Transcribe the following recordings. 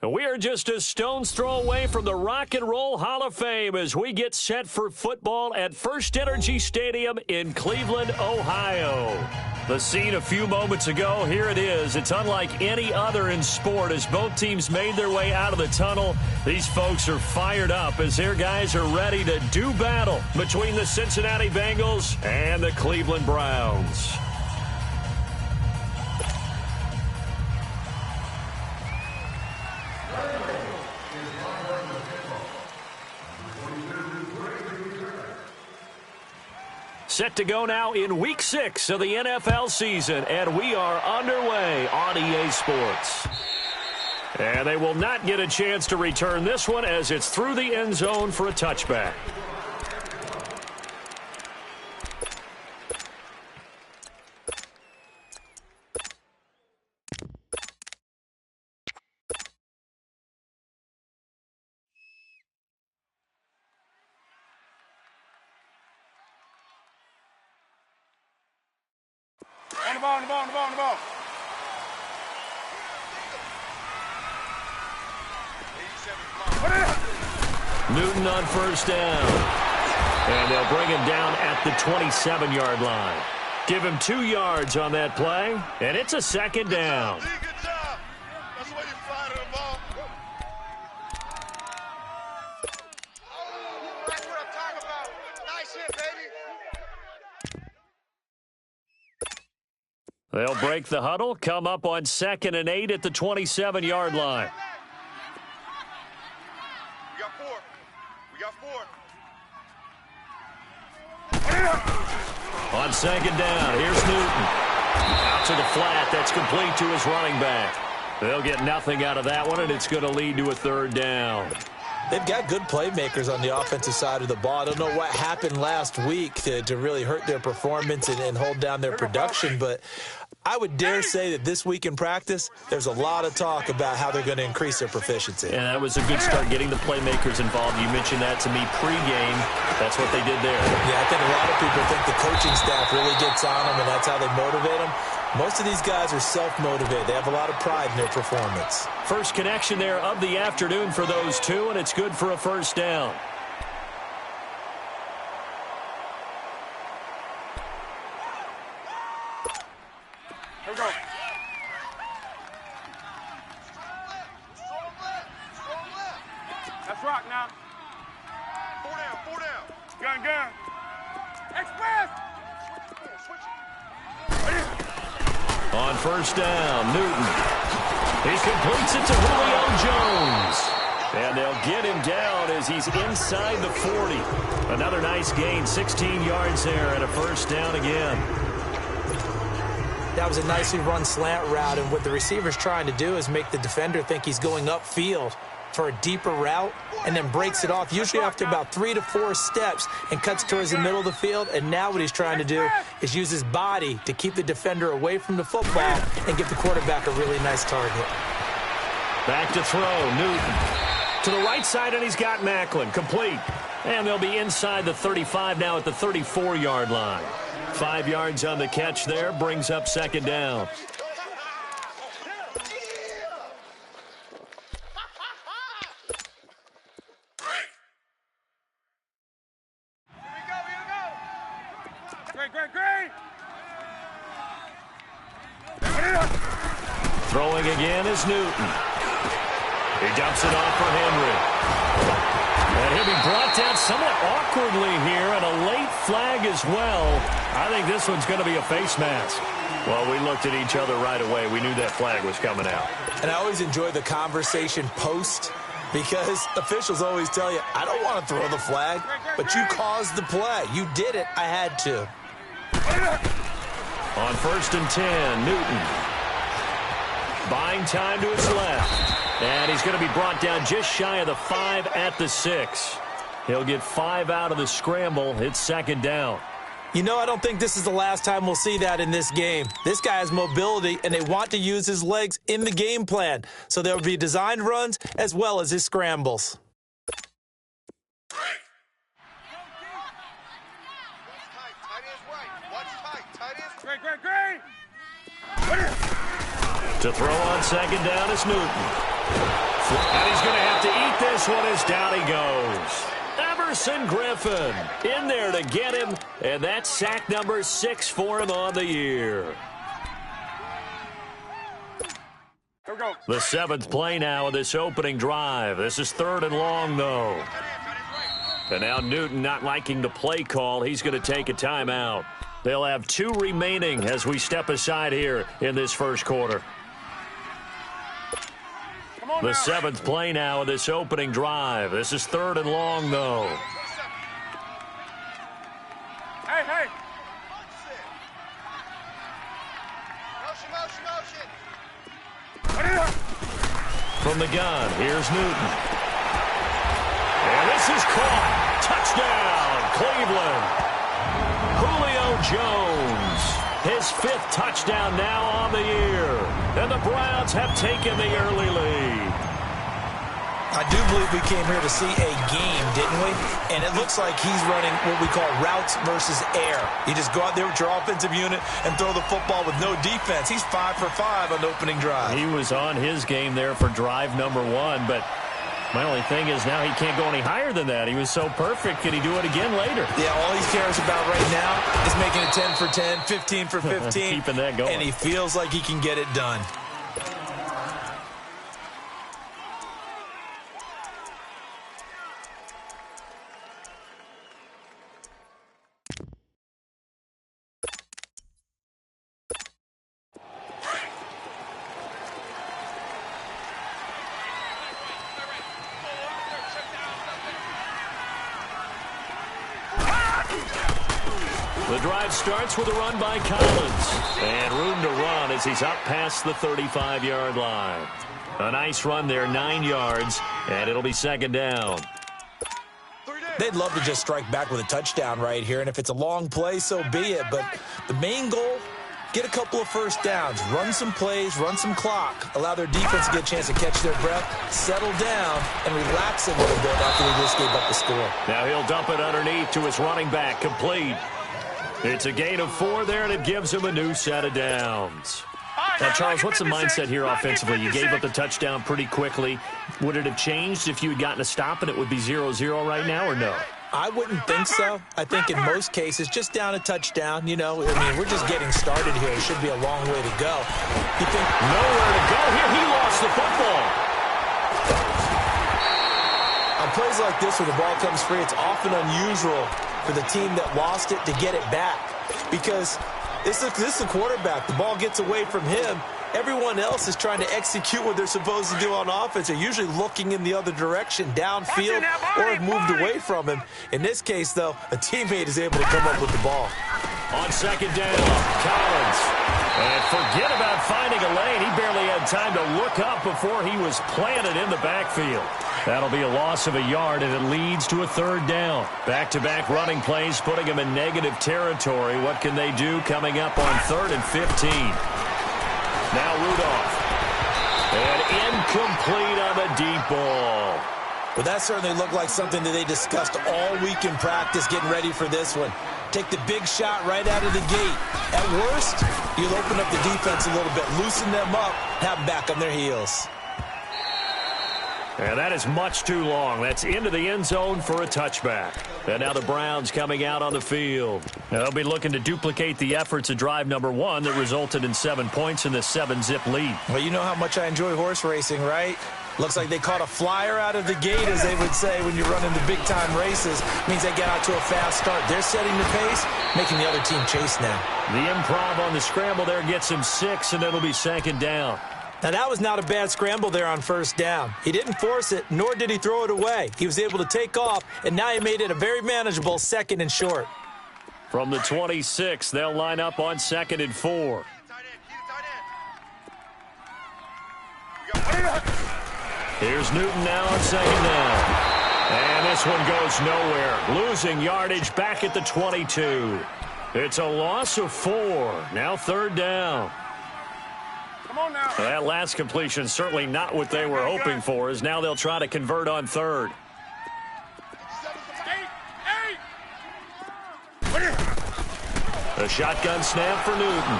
We are just a stone's throw away from the Rock and Roll Hall of Fame as we get set for football at First Energy Stadium in Cleveland, Ohio. The scene a few moments ago, here it is. It's unlike any other in sport as both teams made their way out of the tunnel. These folks are fired up as their guys are ready to do battle between the Cincinnati Bengals and the Cleveland Browns. Set to go now in Week 6 of the NFL season, and we are underway on EA Sports. And they will not get a chance to return this one as it's through the end zone for a touchback. On the ball. Newton on first down. And they'll bring him down at the 27-yard line. Give him 2 yards on that play, and it's a second down. Good job. That's why you fly to the ball. Oh, that's what I'm talking about. Nice hit, baby. They'll break the huddle, come up on 2nd and 8 at the 27-yard line. We got four. On 2nd down, here's Newton. Out to the flat, that's complete to his running back. They'll get nothing out of that one, and it's going to lead to a 3rd down. They've got good playmakers on the offensive side of the ball. I don't know what happened last week to really hurt their performance and hold down their production, but I would dare say that this week in practice, there's a lot of talk about how they're going to increase their proficiency. And that was a good start, getting the playmakers involved. You mentioned that to me pregame. That's what they did there. Yeah, I think a lot of people think the coaching staff really gets on them, and that's how they motivate them. Most of these guys are self-motivated. They have a lot of pride in their performance. First connection there of the afternoon for those two, and it's good for a 1st down. Here we go. That's rock now. 4 down. Gun. Express. On 1st down, Newton. He completes it to Julio Jones. And they'll get him down as he's inside the 40. Another nice gain, 16 yards there, and a 1st down again. That was a nicely run slant route, and what the receiver's trying to do is make the defender think he's going upfield for a deeper route and then breaks it off, usually after about 3 to 4 steps, and cuts towards the middle of the field. And now what he's trying to do is use his body to keep the defender away from the football and give the quarterback a really nice target. Back to throw, Newton. To the right side, and he's got Macklin. Complete. And they'll be inside the 35 now at the 34-yard line. 5 yards on the catch there, brings up 2nd down. Great. Throwing again is Newton. He dumps it off for Henry. And he'll be brought down somewhat awkwardly here, and a late flag as well. I think this one's going to be a face mask. Well, we looked at each other right away. We knew that flag was coming out. And I always enjoy the conversation post, because officials always tell you, I don't want to throw the flag, but you caused the play. You did it. I had to. On 1st and 10, Newton. Buying time to his left. And he's going to be brought down just shy of the 5 at the 6. He'll get 5 out of the scramble. It's 2nd down. You know, I don't think this is the last time we'll see that in this game. This guy has mobility, and they want to use his legs in the game plan. So there will be designed runs as well as his scrambles. Great. To throw on second down is Newton. And he's going to have to eat this one as down he goes. Everson Griffin in there to get him, and that's sack number 6 for him on the year. The 7th play now of this opening drive. This is 3rd and long, though. And now Newton not liking the play call. He's going to take a timeout. They'll have 2 remaining as we step aside here in this first quarter. The 7th play now of this opening drive. This is 3rd and long, though. Hey. Motion. From the gun, here's Newton. And this is caught. Touchdown, Cleveland. Julio Jones, his 5th touchdown now on the year. And the Browns have taken the early lead. I do believe we came here to see a game, didn't we? And it looks like he's running what we call routes versus air. You just go out there with your offensive unit and throw the football with no defense. He's 5 for 5 on the opening drive. He was on his game there for drive number 1, but my only thing is now he can't go any higher than that. He was so perfect. Can he do it again later? Yeah, all he cares about right now is making it 10 for 10, 15 for 15. Keeping that going. And he feels like he can get it done. The drive starts with a run by Collins. And room to run as he's up past the 35-yard line. A nice run there, 9 yards, and it'll be 2nd down. They'd love to just strike back with a touchdown right here, and if it's a long play, so be it. But the main goal, get a couple of first downs, run some plays, run some clock, allow their defense to get a chance to catch their breath, settle down, and relax a little bit after they just gave up the score. Now he'll dump it underneath to his running back, complete. It's a gain of 4 there, and it gives him a new set of downs. Now, Charles, what's the mindset here offensively? You gave up the touchdown pretty quickly. Would it have changed if you had gotten a stop and it would be 0-0 right now, or no? I wouldn't think so. I think in most cases, just down a touchdown, you know, I mean, we're just getting started here. It should be a long way to go. You think nowhere to go here. He lost the football. On plays like this where the ball comes free, it's often unusual for the team that lost it to get it back because this is the quarterback. The ball gets away from him. Everyone else is trying to execute what they're supposed to do on offense. They're usually looking in the other direction, downfield, or have moved away from him. In this case, though, a teammate is able to come up with the ball. On 2nd down, Collins. And forget about finding a lane. He barely had time to look up before he was planted in the backfield. That'll be a loss of a yard, and it leads to a 3rd down. Back-to-back running plays putting him in negative territory. What can they do coming up on 3rd and 15? Now Rudolph. And incomplete on the deep ball. Well, that certainly looked like something that they discussed all week in practice getting ready for this one. Take the big shot right out of the gate. At worst, you'll open up the defense a little bit, loosen them up, have them back on their heels. And that is much too long. That's into the end zone for a touchback. And now the Browns coming out on the field. Now they'll be looking to duplicate the efforts of drive number 1 that resulted in 7 points in the 7-zip lead. Well, you know how much I enjoy horse racing, right? Looks like they caught a flyer out of the gate, as they would say when you're running the big-time races. Means they get out to a fast start. They're setting the pace, making the other team chase now. The improv on the scramble there gets him 6, and it'll be 2nd down. Now, that was not a bad scramble there on 1st down. He didn't force it, nor did he throw it away. He was able to take off, and now he made it a very manageable 2nd and short. From the 26, they'll line up on 2nd and 4. Here's Newton now on 2nd down. And this one goes nowhere. Losing yardage back at the 22. It's a loss of 4. Now 3rd down. Come on now. That last completion certainly not what they were hoping for, as now they'll try to convert on 3rd. A shotgun snap for Newton.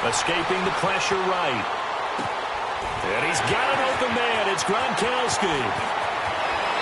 Escaping the pressure right. And he's got an open man. It's Gronkowski.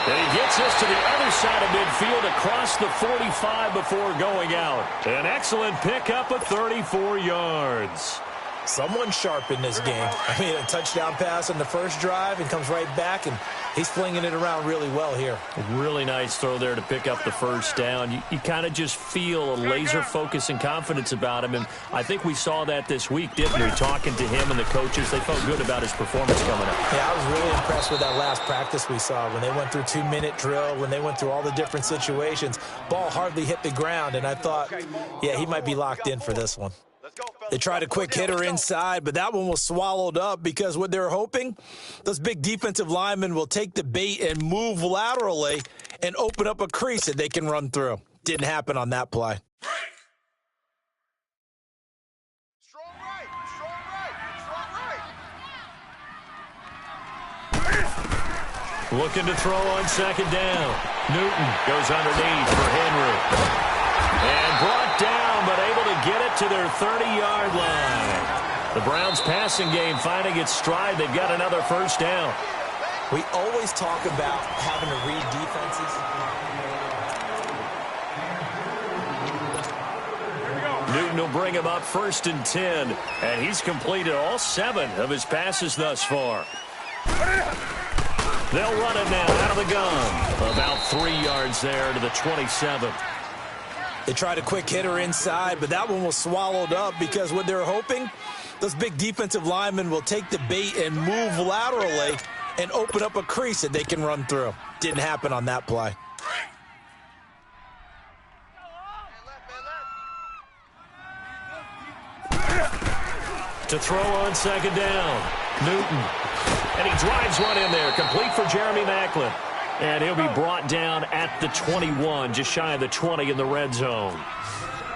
And he gets us to the other side of midfield across the 45 before going out. An excellent pickup of 34 yards. Someone sharp in this game. I mean, a touchdown pass on the first drive and comes right back, and he's flinging it around really well here. Really nice throw there to pick up the first down. You kind of just feel a laser focus and confidence about him, and I think we saw that this week, didn't we? Talking to him and the coaches, they felt good about his performance coming up. Yeah, I was really impressed with that last practice we saw when they went through 2-minute drill, when they went through all the different situations. Ball hardly hit the ground, and I thought, yeah, he might be locked in for this one. They tried a quick hitter inside, but that one was swallowed up because what they're hoping, those big defensive linemen will take the bait and move laterally and open up a crease that they can run through. Didn't happen on that play. Strong right, strong right, strong right. Looking to throw on second down. Newton goes underneath for Henry. And brought down, but able to get it to their 30-yard line. The Browns' passing game finding its stride. They've got another first down. We always talk about having to read defenses. Newton will bring him up 1st and 10, and he's completed all 7 of his passes thus far. They'll run it now out of the gun. About 3 yards there to the 27. They tried a quick hitter inside, but that one was swallowed up because what they're hoping, those big defensive linemen will take the bait and move laterally and open up a crease that they can run through. Didn't happen on that play. To throw on second down, Newton. And he drives one in there, complete for Jeremy Maclin. And he'll be brought down at the 21, just shy of the 20 in the red zone.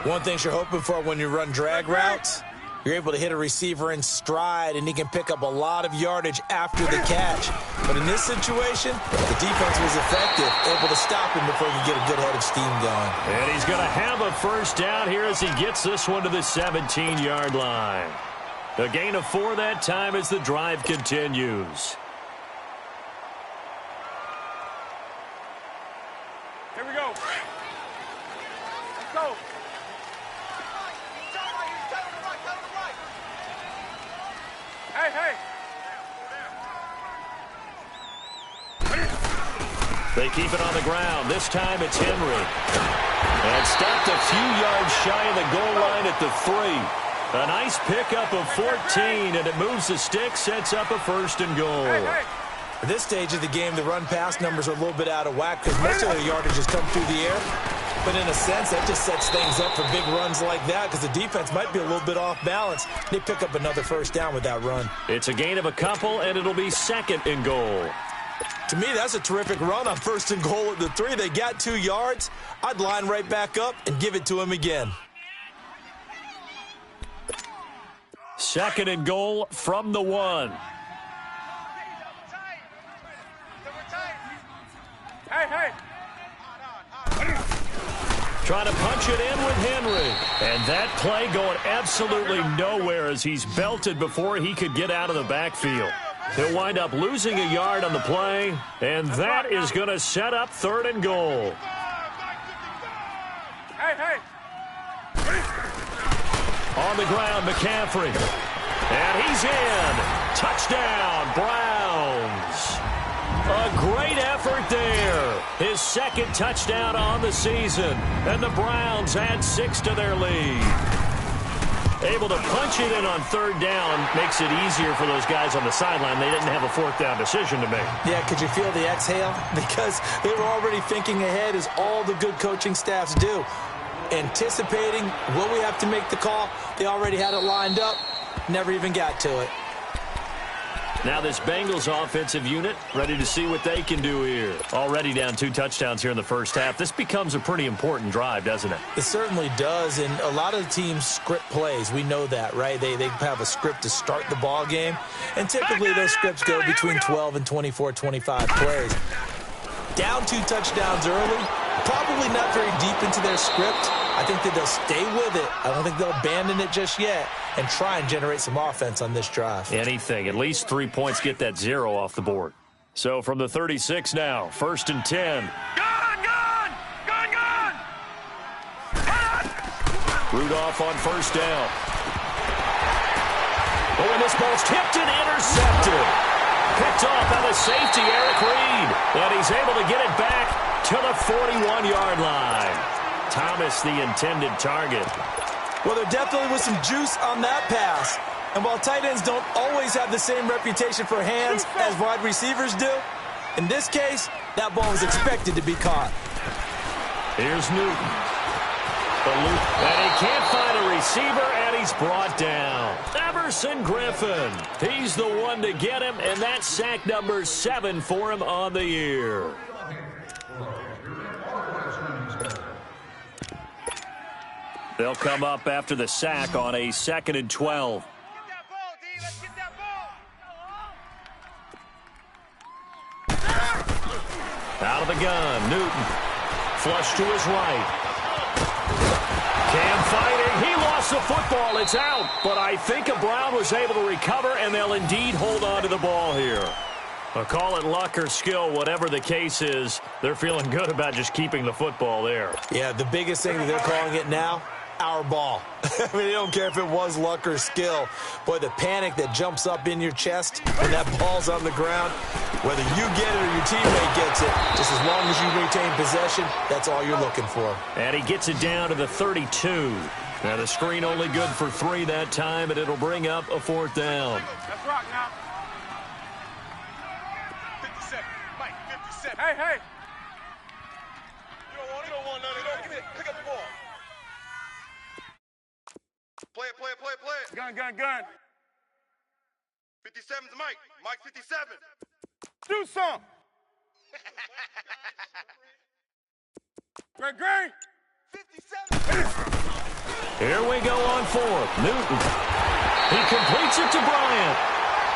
One thing you're hoping for when you run drag routes, you're able to hit a receiver in stride, and he can pick up a lot of yardage after the catch. But in this situation, the defense was effective, able to stop him before he could get a good head of steam going. And he's going to have a first down here as he gets this one to the 17-yard line. A gain of 4 that time as the drive continues. Here we go. Let's go. Hey, hey. They keep it on the ground. This time it's Henry. And stopped a few yards shy of the goal line at the 3. A nice pickup of 14, and it moves the stick, sets up a 1st and goal. Hey, hey. At this stage of the game, the run-pass numbers are a little bit out of whack because most of their yardage has come through the air. But in a sense, that just sets things up for big runs like that because the defense might be a little bit off balance. They pick up another first down with that run. It's a gain of a couple, and it'll be 2nd and goal. To me, that's a terrific run on 1st and goal at the 3. They got 2 yards. I'd line right back up and give it to him again. 2nd and goal from the 1. Hey, hey. Trying to punch it in with Henry. And that play going absolutely nowhere as he's belted before he could get out of the backfield. He'll wind up losing a yard on the play, and that is going to set up 3rd and goal. Hey, hey. On the ground, McCaffrey. And he's in. Touchdown, Browns. A great effort there. His 2nd touchdown on the season. And the Browns add 6 to their lead. Able to punch it in on 3rd down makes it easier for those guys on the sideline. They didn't have a 4th down decision to make. Yeah, could you feel the exhale? Because they were already thinking ahead as all the good coaching staffs do. Anticipating, will we have to make the call? They already had it lined up. Never even got to it. Now this Bengals offensive unit ready to see what they can do here. Already down 2 touchdowns here in the first half. This becomes a pretty important drive, doesn't it? It certainly does, and a lot of the teams script plays. We know that, right? They have a script to start the ball game, and typically those scripts go between 12 and 24, 25 plays. Down 2 touchdowns early, probably not very deep into their script. I think that they'll stay with it. I don't think they'll abandon it just yet and try and generate some offense on this drive. Anything. At least 3 points, get that 0 off the board. So from the 36 now, 1st and 10. Gun! Rudolph on 1st down. Oh, and this ball's tipped and intercepted. Picked off by the safety, Eric Reed. And he's able to get it back to the 41-yard line. Thomas, the intended target. Well, there definitely was some juice on that pass. And while tight ends don't always have the same reputation for hands as wide receivers do, in this case, that ball was expected to be caught. Here's Newton. And he can't find a receiver, and he's brought down. Everson Griffin. He's the one to get him, and that's sack number 7 for him on the year. They'll come up after the sack on a 2nd and 12. Get that ball, D. Let's get that ball. Out of the gun, Newton. Flush to his right. Cam fighting. He lost the football. It's out. But I think Brown was able to recover, and they'll indeed hold on to the ball here. I'll call it luck or skill, whatever the case is. They're feeling good about just keeping the football there. Yeah, the biggest thing that they're calling it now, our ball. I mean, they don't care if it was luck or skill. Boy, the panic that jumps up in your chest when that ball's on the ground, whether you get it or your teammate gets it, just as long as you retain possession, that's all you're looking for. And he gets it down to the 32. Now the screen only good for 3 that time, and it'll bring up a 4th down. Let's rock now. 57. Mike, 57. Hey. You don't want none of it. Give me it. Pick up the ball. Play it. Gun. 57's Mike. Mike 57. Do some. Green. 57. Here we go on 4th. Newton. He completes it to Bryant.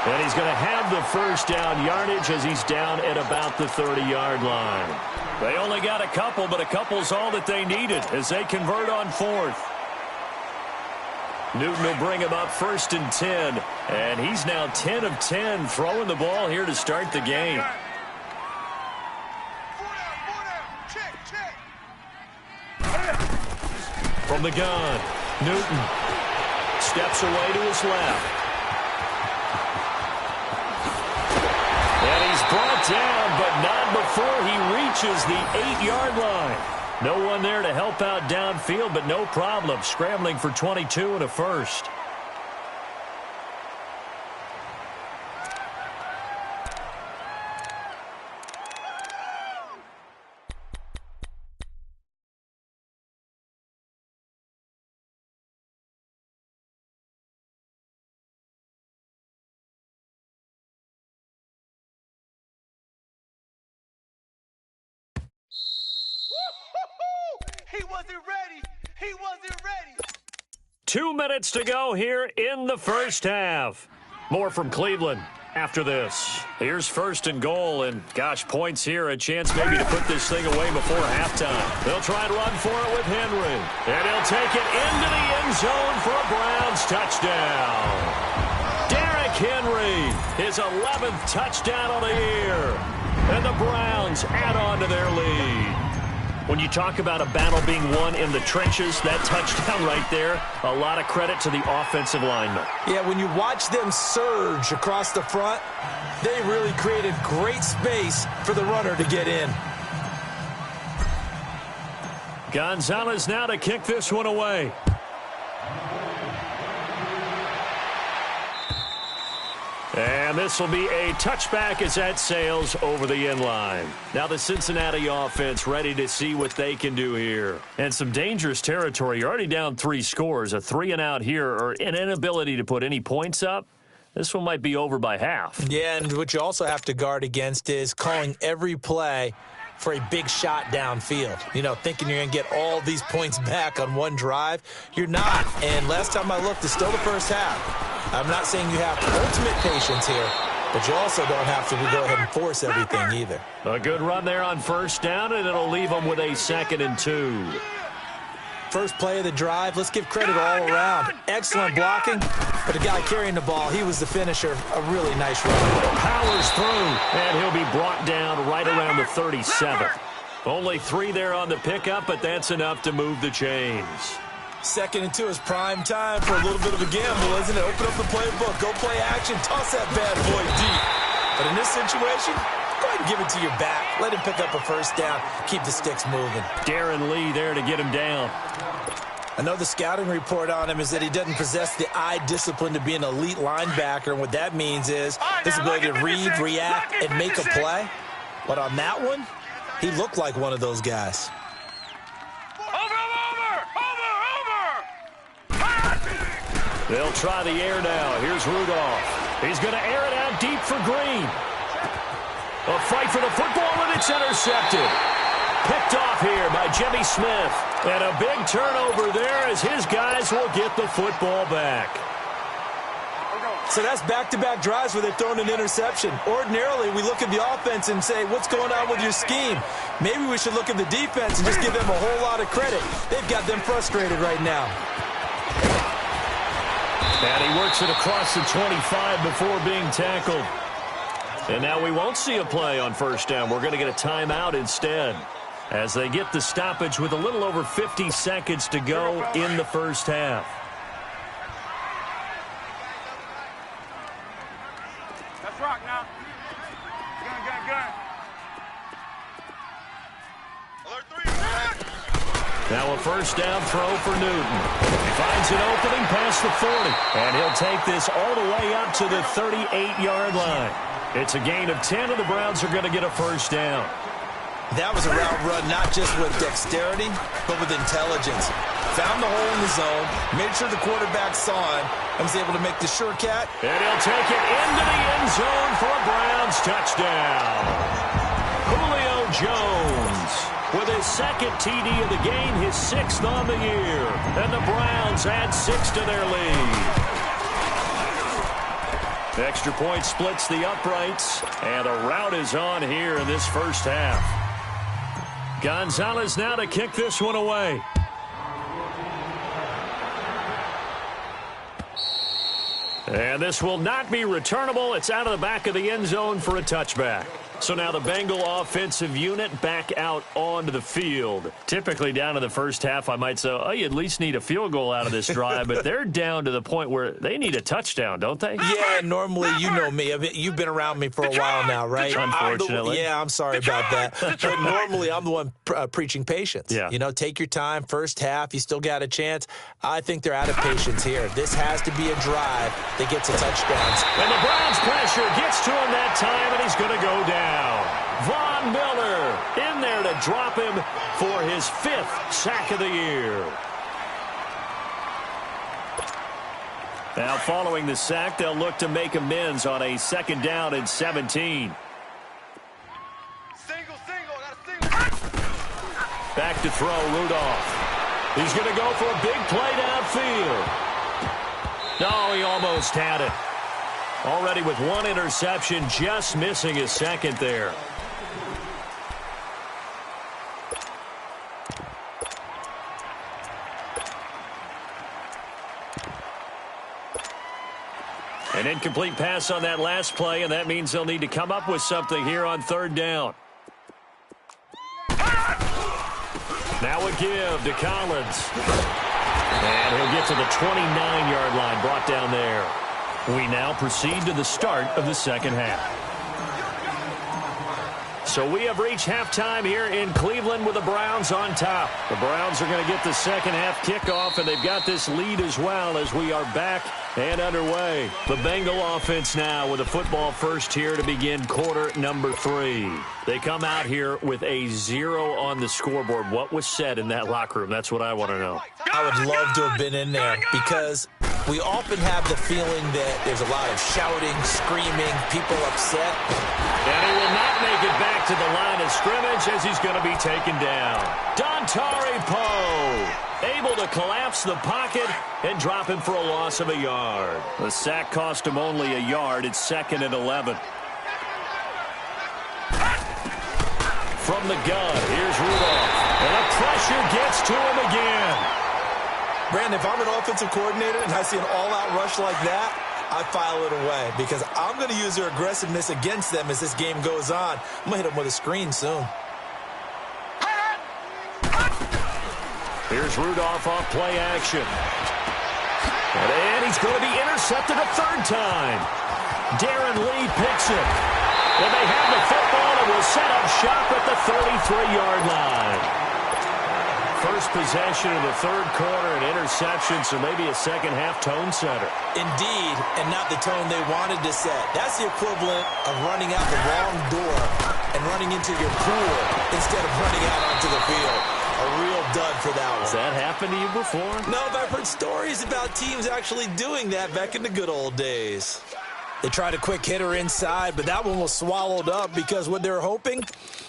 And he's going to have the 1st down yardage as he's down at about the 30-yard line. They only got a couple, but a couple's all that they needed as they convert on 4th. Newton will bring him up 1st and 10, and he's now 10 of 10 throwing the ball here to start the game. 4 down. Check. From the gun, Newton steps away to his left. And he's brought down, but not before he reaches the 8-yard line. No one there to help out downfield, but no problem. Scrambling for 22 and a 1st. He wasn't ready. 2 minutes to go here in the 1st half. More from Cleveland after this. Here's 1st and goal, and gosh, points here. A chance maybe to put this thing away before halftime. They'll try and run for it with Henry. And he'll take it into the end zone for a Browns touchdown. Derrick Henry, his 11th touchdown of the year. And the Browns add on to their lead. When you talk about a battle being won in the trenches, that touchdown right there, a lot of credit to the offensive linemen. Yeah, when you watch them surge across the front, they really created great space for the runner to get in. Gonzalez now to kick this one away. And this will be a touchback as that sails over the end line. Now the Cincinnati offense ready to see what they can do here. And some dangerous territory. You're already down 3 scores. A 3-and-out here or an inability to put any points up. This one might be over by half. Yeah, and what you also have to guard against is calling every play for a big shot downfield. You know, thinking you're going to get all these points back on one drive. You're not. And last time I looked, it's still the 1st half. I'm not saying you have ultimate patience here, but you also don't have to go ahead and force everything either. A good run there on 1st down, and it'll leave them with a 2nd and 2. First play of the drive. Let's give credit all around. Excellent blocking, but the guy carrying the ball, he was the finisher. A really nice run. Powers through, and he'll be brought down right around the 37th. Only 3 there on the pickup, but that's enough to move the chains. 2nd and 2 is prime time for a little bit of a gamble, isn't it? Open up the playbook, go play action, toss that bad boy deep. But in this situation, go ahead and give it to your back. Let him pick up a first down. Keep the sticks moving. Darren Lee there to get him down. I know the scouting report on him is that he doesn't possess the eye discipline to be an elite linebacker. And what that means is his ability to read, react, and make a play. But on that one, he looked like one of those guys. They'll try the air now. Here's Rudolph. He's going to air it out deep for Green. A fight for the football, and it's intercepted. Picked off here by Jimmy Smith. And a big turnover there as his guys will get the football back. So that's back-to-back drives where they've thrown an interception. Ordinarily, we look at the offense and say, what's going on with your scheme? Maybe we should look at the defense and just give them a whole lot of credit. They've got them frustrated right now. And he works it across the 25 before being tackled. And now we won't see a play on first down. We're going to get a timeout instead as they get the stoppage with a little over 50 seconds to go in the first half. Let's rock now. Gun. Alert 3. Now a first down throw for Newton. Finds an opening past the 40. And he'll take this all the way up to the 38-yard line. It's a gain of 10, and the Browns are going to get a first down. That was a route run not just with dexterity, but with intelligence. Found the hole in the zone, made sure the quarterback saw him, and was able to make the sure cat. And he'll take it into the end zone for a Browns touchdown. Julio Jones with his second TD of the game, his 6th on the year. And the Browns add 6 to their lead. The extra point splits the uprights, and a rout is on here in this first half. Gonzalez now to kick this one away. And this will not be returnable. It's out of the back of the end zone for a touchback. So now the Bengal offensive unit back out onto the field. Typically down in the first half, I might say, oh, you at least need a field goal out of this drive. But they're down to the point where they need a touchdown, don't they? Yeah, normally, you know me. I mean, you've been around me for a while now, right? Unfortunately. I'm sorry about that. But normally, I'm the one preaching patience. Yeah. You know, take your time. First half, you still got a chance. I think they're out of patience here. This has to be a drive that gets a touchdown. And the Browns pressure gets to him that time, and he's going to go down. Von Miller in there to drop him for his 5th sack of the year. Now following the sack, they'll look to make amends on a 2nd down and 17. Single. Back to throw, Rudolph. He's going to go for a big play downfield. No, he almost had it. Already with 1 interception, just missing his 2nd there. An incomplete pass on that last play, and that means they'll need to come up with something here on 3rd down. Now a give to Collins. And he'll get to the 29-yard line, brought down there. We now proceed to the start of the second half. So we have reached halftime here in Cleveland with the Browns on top. The Browns are going to get the second half kickoff, and they've got this lead as well as we are back and underway. The Bengal offense now with a football first here to begin quarter number 3. They come out here with a 0 on the scoreboard. What was said in that locker room? That's what I want to know. I would love to have been in there because we often have the feeling that there's a lot of shouting, screaming, people upset. And he will not make it back to the line of scrimmage as he's going to be taken down. Dontari Poe able to collapse the pocket and drop him for a loss of a yard. The sack cost him only a yard. It's 2nd and 11. From the gun, here's Rudolph. And the pressure gets to him again. Brandon, if I'm an offensive coordinator and I see an all-out rush like that, I file it away because I'm going to use their aggressiveness against them as this game goes on. I'm going to hit them with a screen soon. Here's Rudolph off play action. And he's going to be intercepted a third time. Darren Lee picks it. And they have the football and will set up shop at the 33-yard line. First possession of the third quarter, an interception, so maybe a second-half tone setter. Indeed, and not the tone they wanted to set. That's the equivalent of running out the wrong door and running into your pool instead of running out onto the field. A real dud for that one. Has that happened to you before? No, but I've heard stories about teams actually doing that back in the good old days. They tried a quick hitter inside, but that one was swallowed up because what they're hoping,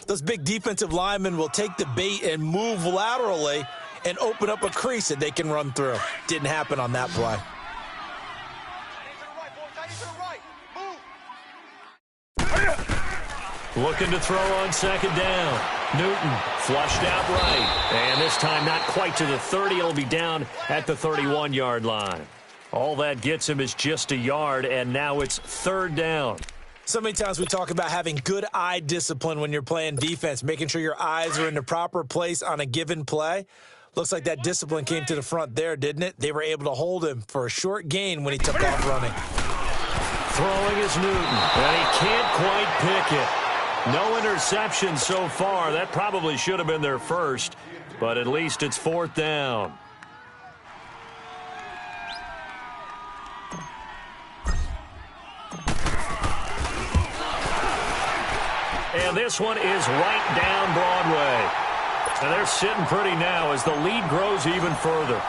those big defensive linemen will take the bait and move laterally and open up a crease that they can run through. Didn't happen on that play. Looking to throw on second down. Newton flushed out right. And this time not quite to the 30. It'll be down at the 31-yard line. All that gets him is just a yard, and now it's third down. So many times we talk about having good eye discipline when you're playing defense, making sure your eyes are in the proper place on a given play. Looks like that discipline came to the front there, didn't it? They were able to hold him for a short gain when he took off running. Throwing is Newton, and he can't quite pick it. No interception so far. That probably should have been their first, but at least it's fourth down. And this one is right down Broadway. And they're sitting pretty now as the lead grows even further.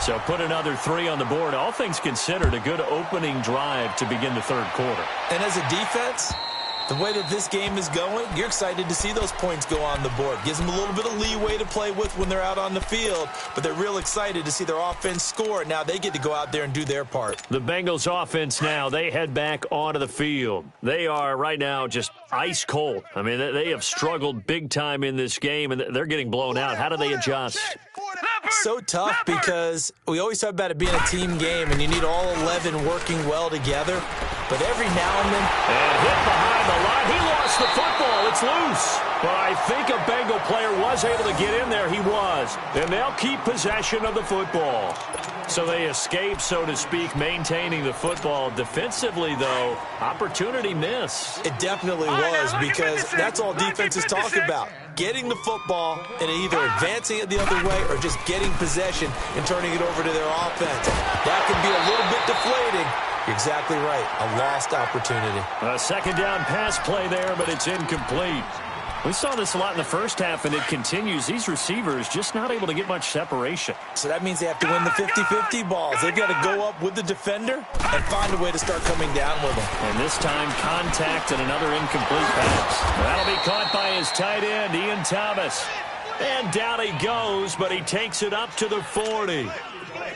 So put another 3 on the board. All things considered, a good opening drive to begin the third quarter. And as a defense, the way that this game is going, you're excited to see those points go on the board. Gives them a little bit of leeway to play with when they're out on the field, but they're real excited to see their offense score. Now they get to go out there and do their part. The Bengals offense now, they head back onto the field. They are right now just ice cold. I mean, they have struggled big time in this game, and they're getting blown out. How do they adjust? So tough because we always talk about it being a team game, and you need all 11 working well together. But every now and then... And hit behind the line. He lost the football. It's loose. But I think a Bengal player was able to get in there. He was. And they'll keep possession of the football. So they escape, so to speak, maintaining the football. Defensively, though, opportunity miss. It definitely was because that's all defenses talk about. Getting the football and either advancing it the other way or just getting possession and turning it over to their offense. That can be a little bit deflating. You're exactly right. A lost opportunity. A second down pass play there, but it's incomplete. We saw this a lot in the first half, and it continues. These receivers just not able to get much separation. So that means they have to win the 50-50 balls. They've got to go up with the defender and find a way to start coming down with them. And this time, contact and another incomplete pass. That'll be caught by his tight end, Ian Thomas. And down he goes, but he takes it up to the 40.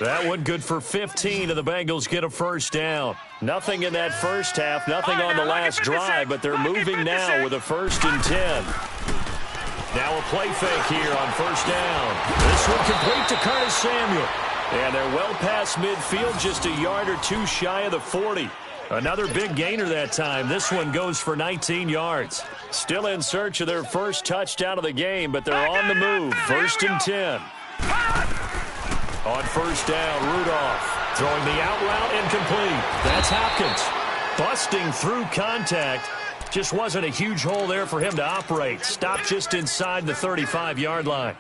That one good for 15, and the Bengals get a first down. Nothing in that first half, nothing on the last drive, but they're moving now with a 1st and 10. Now a play fake here on first down. This one complete to Curtis Samuel. And they're well past midfield, just a yard or two shy of the 40. Another big gainer that time. This one goes for 19 yards. Still in search of their first touchdown of the game, but they're on the move. 1st and 10. On first down, Rudolph throwing the out route incomplete. That's Hopkins busting through contact. Just wasn't a huge hole there for him to operate. Stopped just inside the 35-yard line.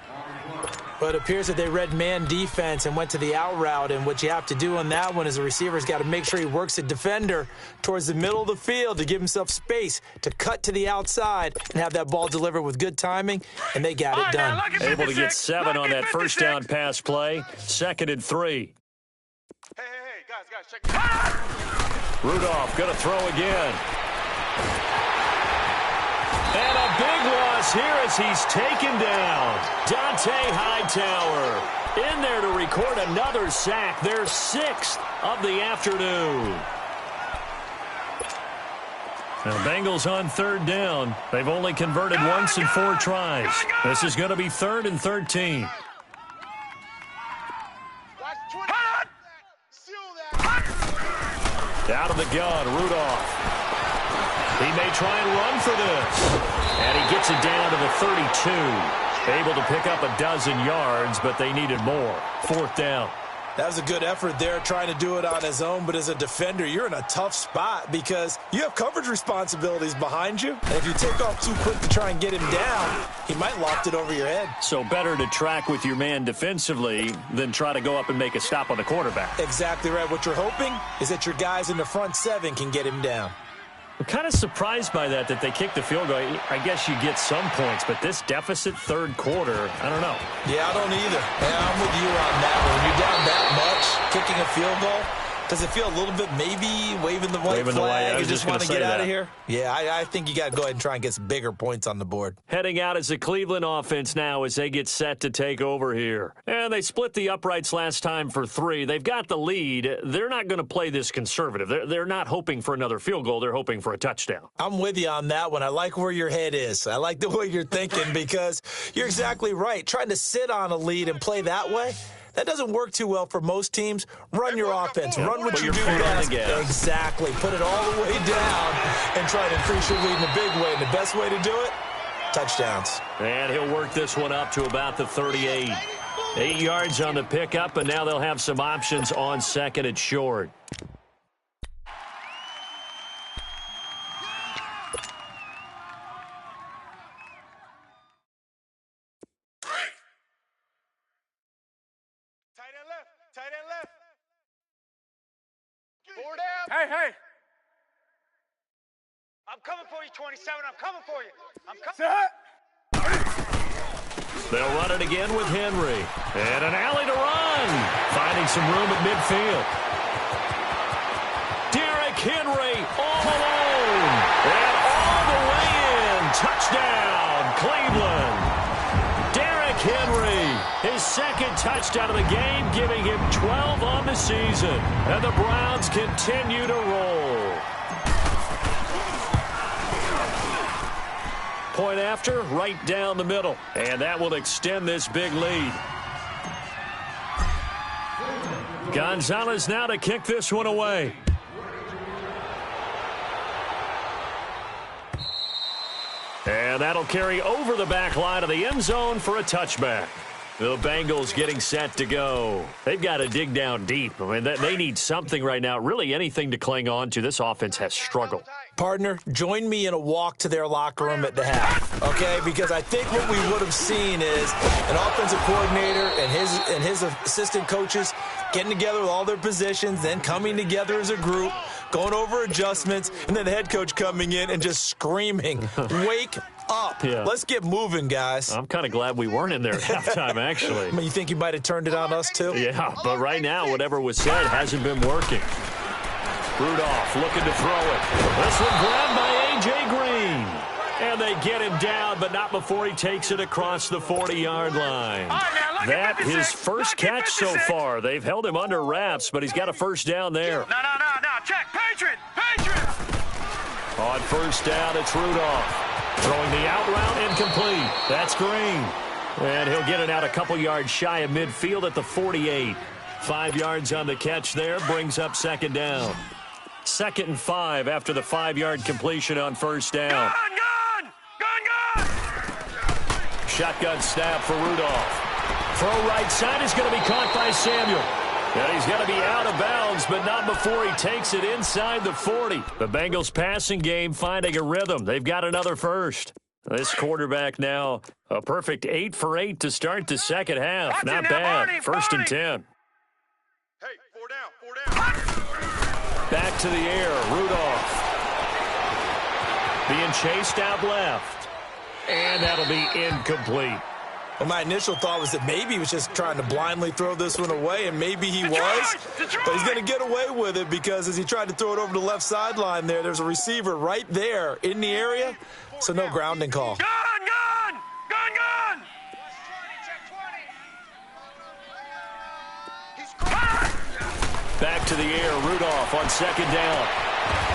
But it appears that they read man defense and went to the out route. And what you have to do on that one is the receiver's got to make sure he works the defender towards the middle of the field to give himself space to cut to the outside and have that ball delivered with good timing. And they got it done. Able to get 7 on that first down pass play. 2nd and 3. Hey, guys, check this out. Rudolph going to throw again. And a big loss here as he's taken down. Dante Hightower in there to record another sack. Their 6th of the afternoon. Now, Bengals on 3rd down. They've only converted once in 4 tries. This is going to be 3rd and 13. Seal that. Out of the gun, Rudolph. He may try and run for this. And he gets it down to the 32. Able to pick up a dozen yards, but they needed more. 4th down. That was a good effort there, trying to do it on his own. But as a defender, you're in a tough spot because you have coverage responsibilities behind you. And if you take off too quick to try and get him down, he might loft it over your head. So better to track with your man defensively than try to go up and make a stop on the quarterback. Exactly right. What you're hoping is that your guys in the front 7 can get him down. I'm kind of surprised by that they kicked the field goal. I guess you get some points, but this deficit 3rd quarter, I don't know. Yeah, I don't either. Yeah, I'm with you on that one. When you're down that much, kicking a field goal, does it feel a little bit maybe waving the white flag? You just want to get out of here? Yeah, I think you got to go ahead and try and get some bigger points on the board. Heading out as the Cleveland offense now as they get set to take over here. And they split the uprights last time for 3. They've got the lead. They're not going to play this conservative. They're not hoping for another field goal. They're hoping for a touchdown. I'm with you on that one. I like where your head is. I like the way you're thinking because you're exactly right. Trying to sit on a lead and play that way, that doesn't work too well for most teams. Run your offense. Run what you do best. Exactly. Put it all the way down and try to increase your lead in a big way. And the best way to do it, touchdowns. And he'll work this one up to about the 38. 8 yards on the pickup, and now they'll have some options on 2nd and short. Tight end left. 4 down. Hey. I'm coming for you, 27. I'm coming for you. I'm coming. They'll run it again with Henry. And an alley to run. Finding some room at midfield. Derrick Henry all alone. And all the way in. Touchdown, Cleveland. Derrick Henry, his 2nd touchdown of the game, giving him 12 on the season. And the Browns continue to roll. Point after, right down the middle. And that will extend this big lead. Gonzalez now to kick this one away. And that'll carry over the back line of the end zone for a touchback. The Bengals getting set to go. They've got to dig down deep. I mean, they need something right now, really anything to cling on to. This offense has struggled. Partner, join me in a walk to their locker room at the half, okay? Because I think what we would have seen is an offensive coordinator and his assistant coaches getting together with all their positions, then coming together as a group, going over adjustments, and then the head coach coming in and just screaming, wake up. Yeah. Let's get moving, guys. I'm kind of glad we weren't in there at halftime, actually. I mean, you think you might have turned it on us, too? Yeah, but right now, whatever was said hasn't been working. Rudolph looking to throw it. This one grabbed by A.J. Green. And they get him down, but not before he takes it across the 40-yard line. That his first catch so far. They've held him under wraps, but he's got a first down there. No. Check. Patriot. On first down, it's Rudolph. Throwing the out route incomplete. That's Green. And he'll get it out a couple yards shy of midfield at the 48. 5 yards on the catch there, brings up 2nd down. 2nd and 5 after the 5-yard completion on first down. Gun! Shotgun snap for Rudolph. Throw right side is going to be caught by Samuel. And he's going to be out of bounds, but not before he takes it inside the 40. The Bengals passing game finding a rhythm. They've got another first. This quarterback now a perfect 8 for 8 to start the second half. Not bad. First and 10. Hey, 4 down. Back to the air, Rudolph. Being chased out left. And that'll be incomplete. Well, my initial thought was that maybe he was just trying to blindly throw this one away, and maybe he was. But he's going to get away with it because as he tried to throw it over the left sideline there's a receiver right there in the area, so no grounding call. Gun! Back to the air, Rudolph on 2nd down.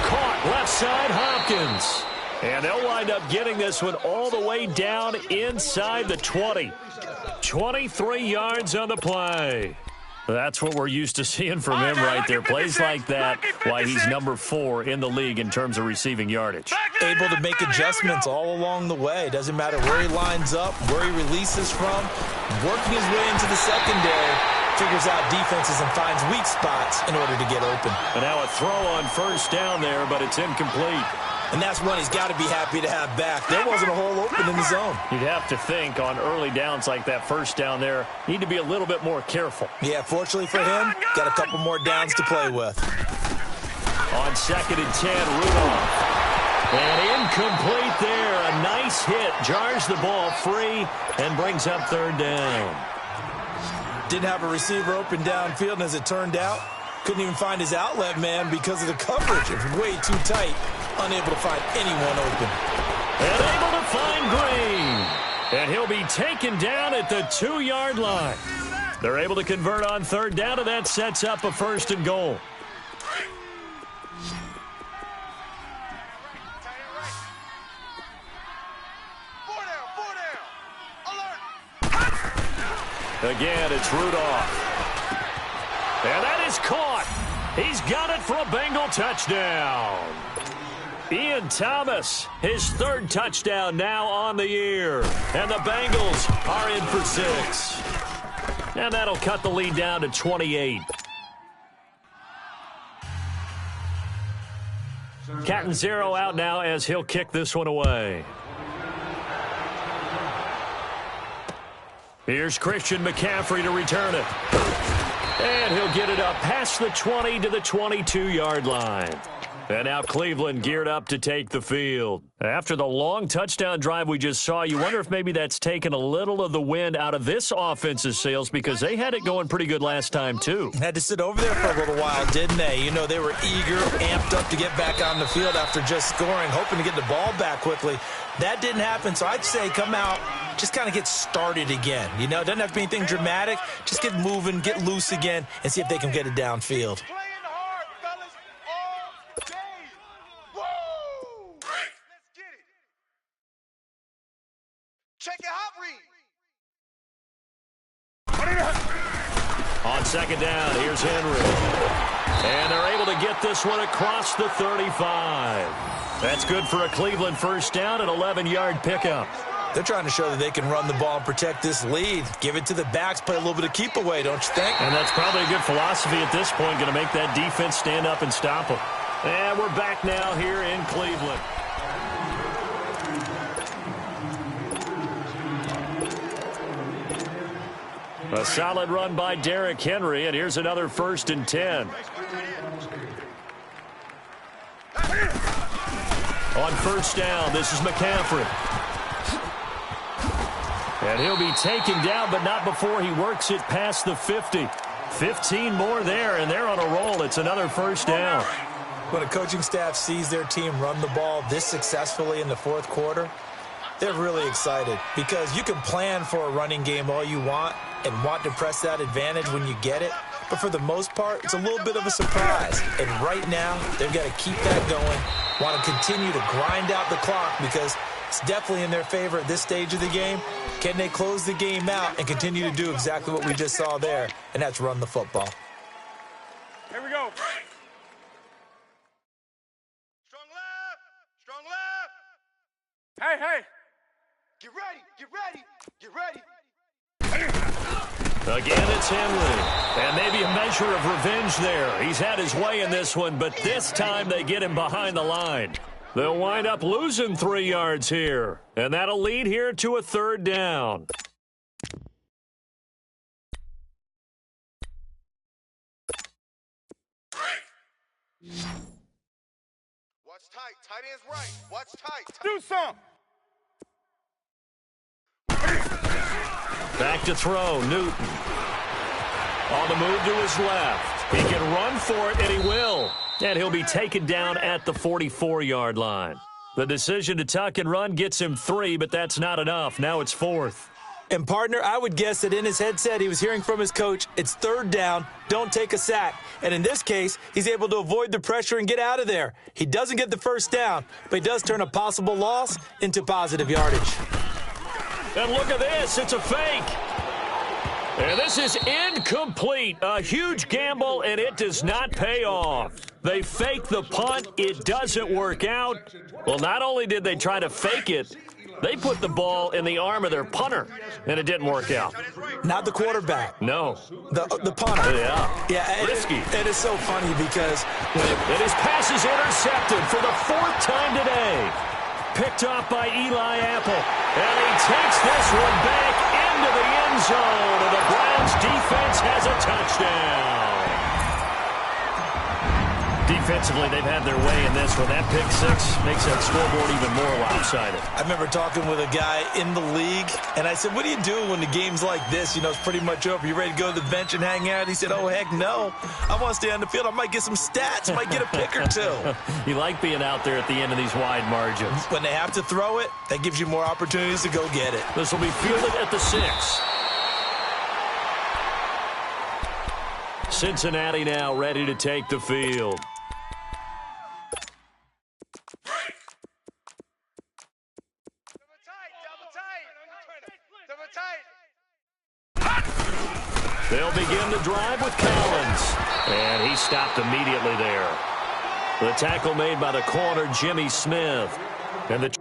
Caught left side, Hopkins. And they'll wind up getting this one all the way down inside the 20. 23 yards on the play. That's what we're used to seeing from him right there. Plays like that, why he's number 4 in the league in terms of receiving yardage. Able to make adjustments all along the way. Doesn't matter where he lines up, where he releases from. Working his way into the secondary, figures out defenses and finds weak spots in order to get open. And now a throw on first down there, but it's incomplete. And that's one he's got to be happy to have back. There wasn't a hole open in the zone. You'd have to think on early downs like that first down there, need to be a little bit more careful. Yeah, fortunately for him, got a couple more downs to play with. On 2nd and 10, Rudolph. And incomplete there. A nice hit. Jars the ball free and brings up 3rd down. Didn't have a receiver open downfield, and as it turned out, couldn't even find his outlet man because of the coverage. It was way too tight. Unable to find anyone open. And able to find Green. And he'll be taken down at the 2-yard line. They're able to convert on 3rd down, and that sets up a 1st and goal. Again, it's Rudolph. And that is caught. He's got it for a Bengal touchdown. Ian Thomas, his 3rd touchdown now on the year. And the Bengals are in for 6. And that'll cut the lead down to 28. Catanzaro out now as he'll kick this one away. Here's Christian McCaffrey to return it. And he'll get it up past the 20 to the 22-yard line. And now Cleveland geared up to take the field. After the long touchdown drive we just saw, you wonder if maybe that's taken a little of the wind out of this offense's sails because they had it going pretty good last time, too. Had to sit over there for a little while, didn't they? You know, they were eager, amped up to get back on the field after just scoring, hoping to get the ball back quickly. That didn't happen, so I'd say come out, just kind of get started again. You know, it doesn't have to be anything dramatic. Just get moving, get loose again, and see if they can get it downfield. Check your hot read. On 2nd down, here's Henry. And they're able to get this one across the 35. That's good for a Cleveland 1st down, an 11-yard pickup. They're trying to show that they can run the ball and protect this lead. Give it to the backs, play a little bit of keep away, don't you think? And that's probably a good philosophy at this point, going to make that defense stand up and stop them. And we're back now here in Cleveland. A solid run by Derrick Henry, and here's another 1st and 10. On 1st down, this is McCaffrey. And he'll be taken down, but not before he works it past the 50. 15 more there, and they're on a roll. It's another 1st down. When a coaching staff sees their team run the ball this successfully in the 4th quarter, they're really excited because you can plan for a running game all you want and want to press that advantage when you get it. But for the most part, it's a little bit of a surprise. And right now, they've got to keep that going, want to continue to grind out the clock because it's definitely in their favor at this stage of the game. Can they close the game out and continue to do exactly what we just saw there, and that's run the football? Here we go. Strong left. Strong left. Hey. Get ready. Get ready. Get ready. Again, it's Henry. And maybe a measure of revenge there. He's had his way in this one, but this time they get him behind the line. They'll wind up losing 3 yards here. And that'll lead here to a 3rd down. Watch tight. Tight end's right. Watch tight. Do something. Back to throw, Newton. On the move to his left. He can run for it, and he will. And he'll be taken down at the 44-yard line. The decision to tuck and run gets him 3, but that's not enough. Now it's 4th. And, partner, I would guess that in his headset he was hearing from his coach, it's 3rd down, don't take a sack. And in this case, he's able to avoid the pressure and get out of there. He doesn't get the 1st down, but he does turn a possible loss into positive yardage. And look at this. It's a fake. And this is incomplete. A huge gamble, and it does not pay off. They fake the punt. It doesn't work out. Well, not only did they try to fake it, they put the ball in the arm of their punter, and it didn't work out. Not the quarterback. No. The punter. Yeah. Risky. It is so funny because... And his pass is intercepted for the 4th time today. Picked off by Eli Apple. And he takes this one back into the end zone. And the Browns defense has a touchdown. Defensively, they've had their way in this one. That pick six makes that scoreboard even more lopsided. I remember talking with a guy in the league, and I said, what do you do when the game's like this? You know, it's pretty much over. You ready to go to the bench and hang out? He said, oh, heck no. I want to stay on the field. I might get some stats. I might get a pick or two. You like being out there at the end of these wide margins. When they have to throw it, that gives you more opportunities to go get it. This will be fielded at the 6. Cincinnati now ready to take the field. They'll begin the drive with Collins. And he stopped immediately there. The tackle made by the corner, Jimmy Smith. And the